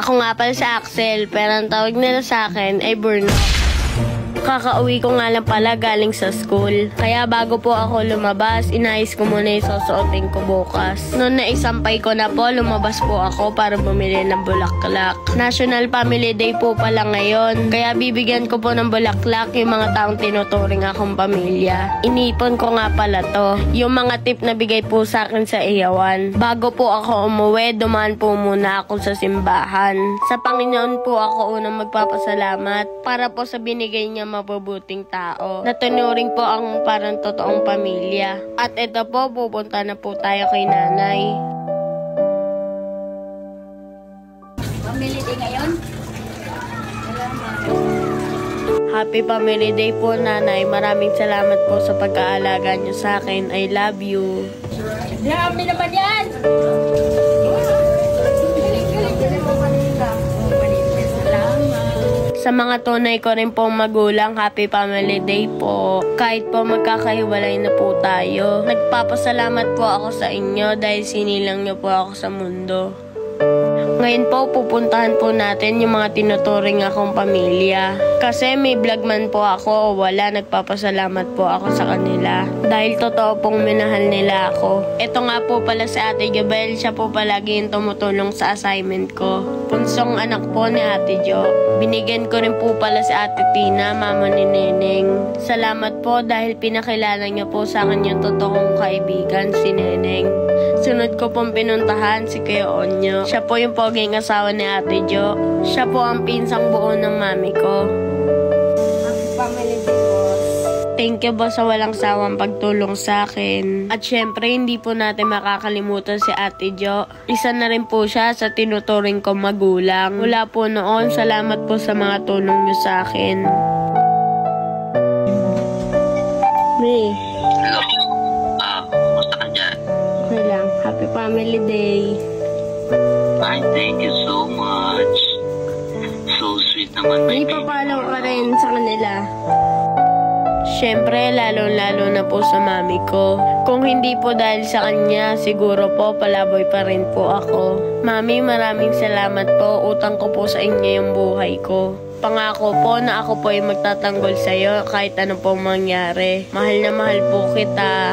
Ako nga pala si Axel, pero ang tawag nila sa akin ay Bruno. Kakauwi ko nga lang pala galing sa school. Kaya bago po ako lumabas, inayos ko muna yung susuotin ko bukas. Noon na isampay ko na po, lumabas po ako para bumili ng bulaklak. National Family Day po pala ngayon. Kaya bibigyan ko po ng bulaklak yung mga taong tinuturing akong pamilya. Inipon ko nga pala to. Yung mga tip na bigay po sa akin sa iyawan. Bago po ako umuwi, dumaan po muna ako sa simbahan. Sa Panginoon po ako unang magpapasalamat para po sa binigay niya mabubuting tao. Natunuring po ang parang totoong pamilya. At ito po, pupunta na po tayo kay nanay. Family Day ngayon? Happy Family Day po, nanay. Maraming salamat po sa pag-aalaga niyo sa akin. I love you. Dami naman yan! Sa mga tunay ko rin pong magulang, Happy Family Day po. Kahit po magkakahiwalay na po tayo. Nagpapasalamat po ako sa inyo dahil sinilang niyo po ako sa mundo. Ngayon po, pupuntahan po natin yung mga tinuturing akong pamilya. Kasi may vlog man po ako o wala, nagpapasalamat po ako sa kanila. Dahil totoo pong minahal nila ako. Ito nga po pala si Ate Jobel, siya po palagi yung tumutulong sa assignment ko. Punsong anak po ni Ate Jo. Binigyan ko rin po pala si Ate Tina, mama ni Neneng. Salamat po dahil pinakilala niya po sa akin yung totoong kaibigan, si Neneng. Sunod ko pong pinuntahan si Kuya Onyo. Siya po yung poging asawa ni Ate Jo. Siya po ang pinsang buo ng mami ko. Happy Family Day, boss. Thank you po sa walang sawang pagtulong sa akin. At syempre, hindi po natin makakalimutan si Ate Jo. Isa na rin po siya sa tinuturing kong magulang. Mula po noon, salamat po sa mga tulong niyo sa akin. May. Hello. Kumusta ka dyan? Okay lang. Happy Family Day. Ay, thank you so much. So sweet naman, my May baby. papalaw ka rin sa kanila. Siyempre, lalo-lalo na po sa mami ko. Kung hindi po dahil sa kanya, siguro po palaboy pa rin po ako. Mami, maraming salamat po. Utang ko po sa inyo yung buhay ko. Pangako po na ako po ay magtatanggol sa'yo kahit ano pong mangyari. Mahal na mahal po kita.